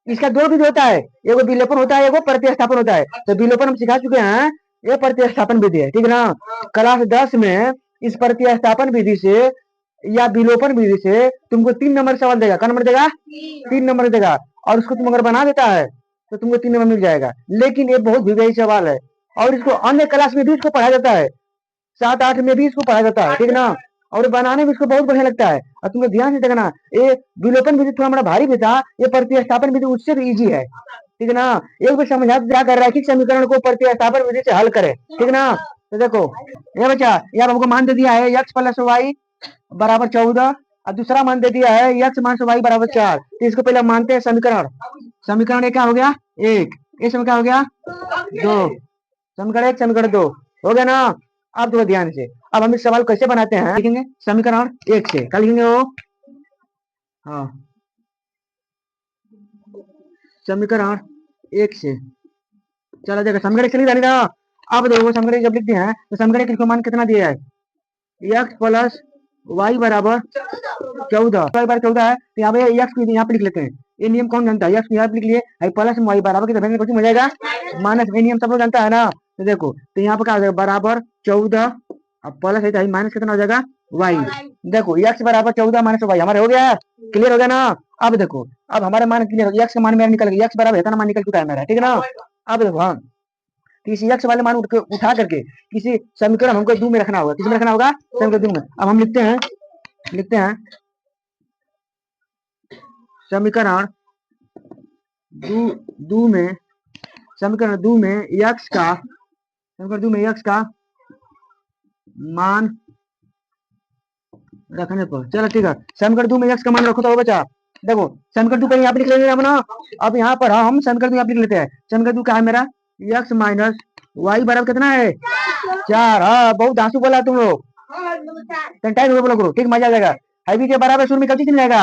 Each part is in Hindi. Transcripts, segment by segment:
इसका दो विधि होता है, एगो विलोपन होता है, एगो प्रतिस्थापन होता है। तो विलोपन हम सिखा चुके हैं, ये प्रतिस्थापन विधि है, ठीक है ना। क्लास 10 में इस प्रतिस्थापन विधि से या विलोपन विधि से तुमको 3 नंबर सवाल देगा। क्या नंबर देगा? 3 नंबर देगा। और उसको तुम अगर बना देता है तो तुमको 3 नंबर मिल जाएगा। लेकिन ये बहुत विवेकी सवाल है, और इसको अन्य क्लास में भी इसको पढ़ाया जाता है, 7-8 में भी इसको पढ़ाया जाता है, ठीक ना। और बनाने में इसको बहुत बढ़िया लगता है। और तुमको ध्यान से देखना, ये विलोपन विधि थोड़ा बड़ा भारी भी था, ये प्रतिस्थापन विधि उससे भी इजी है, ठीक है ना। एक भी समझा क्या कर रहा है कि समीकरण को प्रतिस्थापन विधि से हल करे, ठीक ना। तो देखो ये बच्चा, यहाँ हमको मान दे दिया है x + y = 14, और दूसरा मान दे दिया है x - y = 4। तो इसको पहले मानते हैं समीकरण। समीकरण एक क्या हो गया? एक। इस समय क्या हो गया? 2। समीकरण एक, समीकरण 2 हो गया ना। अब थोड़ा ध्यान से, अब हम इस सवाल कैसे बनाते हैं लिखेंगे समीकरण एक से। क्या लिखेंगे वो? हाँ, समीकरण एक से। चलो देखो, समीकरण चली जानी ना। अब देखो समीकरण जब लिख दिए हैं तो समीकरण का मान कितना दिया है? x + y = 14। y = 14 है, तो यहाँ पे x को यहाँ पे लिख लेते हैं। ये नियम कौन जानता है? x को यहाँ पे लिख लिए, प्लस y बराबर के दफे कुछ हो जाएगा माइनस। ये नियम सब लोग जानता है ना। तो देखो, तो यहाँ पे क्या हो जाएगा? बराबर 14, अब प्लस है माइनस कितना हो जाएगा? y। देखो x = 14 - y हमारे हो गया, क्लियर हो गया ना। अब देखो, अब हमारे मान क्लियर हो गया, x का मान मेरा निकल गया, x बराबर इतना मान निकल चुका है मेरा, ठीक है ना। अब देखो, हाँ, किसी x वाले मान उठा करके किसी समीकरण हमको 2 में रखना होगा। किस में रखना होगा? समीकरण 2 में। अब हम लिखते हैं समीकरण 2 में, समीकरण 2 में x का मान रखने पर, चलो ठीक है, समीकरण 2 में x का मान रखो तो बचा। देखो समीकरण 2 यहाँ पे लिख लेंगे हम ना। अब यहाँ पर हम समीकरण 2 यहाँ पे लिख लेते हैं। समीकरण 2 क्या है मेरा? x - y बराबर कितना है? 4। हाँ, बहुत आंसू बोला तुम लोग, टाइम बोलो करो, ठीक, मजा आ जाएगा। हैवी के बराबर शुरू में कब चीज जाएगा?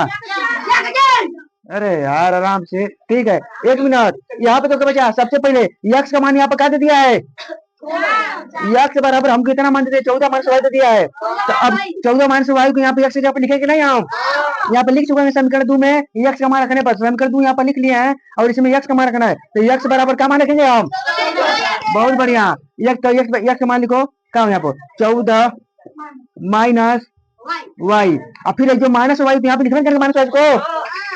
अरे यार आराम से, ठीक है, 1 मिनट। यहाँ पे तो क्या बचा? सबसे पहले x का मान यहाँ पर क्या दे दिया है? x बराबर हम कितना मान देते हैं? 14 - y दे दिया है। तो अब 14 - y को यहाँ पे x यहाँ पे लिखेंगे नहीं हम? यहाँ पे लिख चुके हैं समीकरण 2 में x का मान रखने पर। समीकरण 2 यहाँ पर लिख लिए हैं और इसमें x का मान रखना है, तो x बराबर क्या मान रखेंगे हम? बहुत बढ़िया। x का मान लिखो, क्या यहाँ पर? 14 - y, और फिर जो माइनस वाई यहाँ पे लिखना चाहिए माइनस वाई को।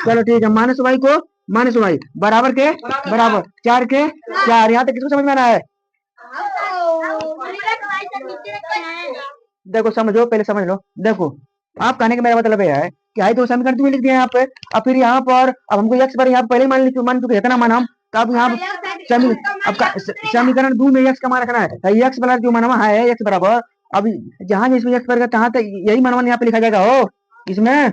चलो ठीक है, माइनस वाई को माइनस वाई बराबर के बराबर 4 के 4। यहाँ तक किसको समझ में आना है? देखो समझो, पहले समझ लो। देखो, आप कहने का मेरा मतलब यह है कि आई तो समीकरण 2 लिख दिया यहाँ पे, और फिर यहाँ पर अब हमको x पर यहाँ पहले मान चुके इतना मान हम, तो अब यहाँ समीकरण 2 में x का मान रखना है। x बराबर जो मानवा है x बराबर, अब जहां इसमें x पर तहाँ तक यही मानवा यहाँ पे लिखा जाएगा हो इसमें,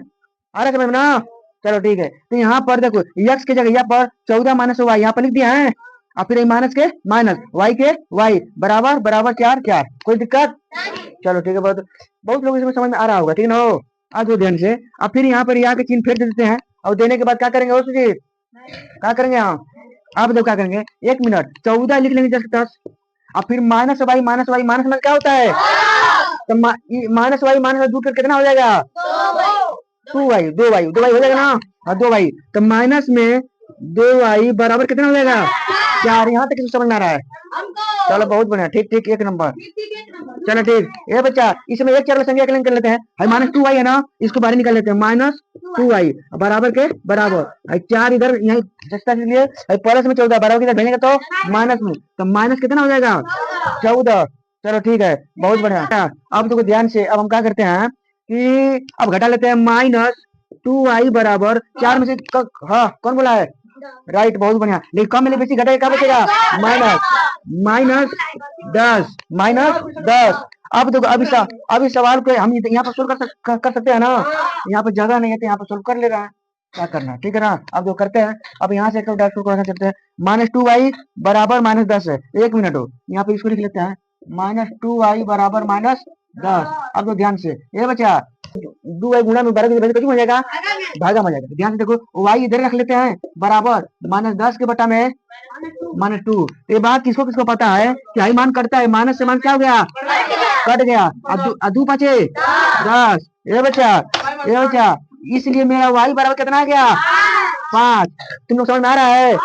आ रहा समझ में ना। चलो ठीक है, तो यहाँ पर देखो x की जगह यहाँ पर 14 - y यहाँ पर लिख दिया है, और फिर माइनस के माइनस y के y बराबर बराबर 4 4। कोई दिक्कत? चलो ठीक है, बहुत बहुत लोग इसमें समझ में आ रहा होगा, ठीक ना हो। आज वो ध्यान से, अब फिर यहाँ पर यहाँ के चिन्ह फिर दे देते हैं, और देने के बाद क्या करेंगे? उस जी क्या करेंगे हम? आप देखो क्या करेंगे, 1 मिनट, 14 लिख लेंगे 10 10, और फिर माइनस वाई माइनस में क्या होता है? तो माइनस वाई दूर कर कितना हो जाएगा? 2y 2y हो जाएगा ना। हाँ 2y, तो माइनस में 2y बराबर कितना हो जाएगा? 4। यहाँ तक समझ में आ रहा है? चलो बहुत बढ़िया, ठीक ठीक, 1 नंबर। चलो ठीक, ये बच्चा इसमें एक 4 संख्या कर लेते हैं। -2y है ना, इसको बाहर निकाल लेते हैं। -2y बराबर के बराबर 4 इधर यही लिए, प्लस में 14 बराबर किधर भेजेंगे तो माइनस में, तो माइनस कितना हो जाएगा? 14। चलो ठीक है, बहुत बढ़िया। अब देखो ध्यान से, अब हम क्या करते हैं कि अब घटा लेते हैं। -2y बराबर 4 में से हाँ कौन बोला है? राइट, बहुत बढ़िया। लेकिन कम में बेसी घटाएगा क्या बचेगा? -10। अब देखो, अभी सवाल को हम यहाँ पर सोल्व कर सकते हैं ना। यहाँ पर जगह नहीं है तो यहाँ पर सोल्व कर ले रहा है, क्या करना, ठीक है ना। अब जो करते हैं, अब यहाँ से करते हैं। -2y बराबर -10 है। 1 मिनट हो, यहाँ पे इसको लिख लेते हैं। -2y बराबर -10। अब तो ध्यान से, ये बचा 2y गुणा में बराबर कितना हो जाएगा? भागा में जाएगा। ध्यान से देखो, y इधर रख लेते हैं बराबर -10 के बटा में -2। ये बात किसको किसको पता है कि आई मान कटता है, माइनस से मान क्या हो गया? कट गया। अदू बचे 10। ये बचा, इसलिए मेरा y बराबर कितना आ गया? 5। तुम लोग समझ में आ रहा है?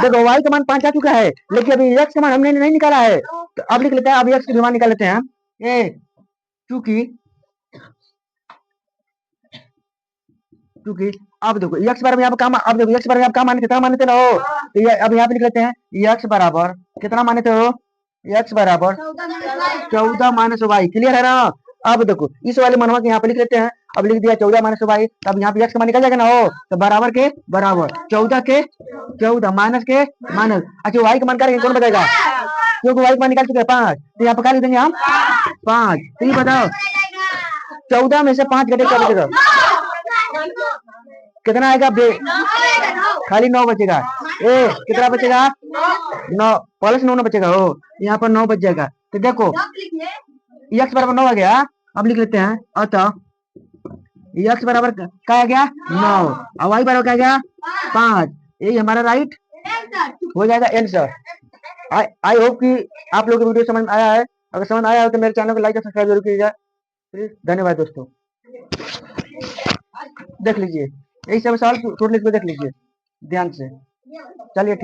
देखो y का मान 5 आ चुका है, लेकिन अभी x का मान हमने नहीं निकाला है, तो अब लिख लेते हैं, अब x का मान निकाल लेते हैं ए, चूंकि क्योंकि अब देखो x बराबर यहाँ पे काम, अब देखो x बराबर यहाँ पे काम माने कितना माने थे ना हो, तो ये अब यहाँ पे लिख लेते हैं x बराबर कितना माने थे हो, x बराबर 14 माइनस वाई। क्लियर है ना? अब देखो इस वाले मनवा के यहाँ पे लिख लेते हैं, अब लिख दिया 14 माइनस वाई, तब यहाँ पे x का मान निकल जाएगा ना हो, तो बराबर के बराबर 14 के 14 माइनस के माइनस, अच्छा y का मान करेंगे कौन बताएगा, क्योंकि y का मान निकाल चुके हैं 5, तो यहाँ पे क्या लिख देंगे हम 5। तो ये बताओ 14 में से 5 घटे क्या बचेगा, कितना आएगा खाली 9 बचेगा। ए कितना बचेगा 9 प्लस 9 बचेगा हो, यहाँ पर 9 बच जाएगा। तो देखो x बराबर 9 आ गया, अब लिख लेते हैं, अतः x बराबर क्या आ गया 9 और y बराबर क्या आ गया 5। यही हमारा राइट हो जाएगा आंसर। आई होप कि आप लोगों को वीडियो समझ में आया है। अगर समझ आया हो तो मेरे चैनल को लाइक और सब्सक्राइब जरूर कीजिएगा। प्लीज धन्यवाद दोस्तों। देख लीजिए यही सब सवाल टोटल इसको देख लीजिए ध्यान से। चलिए।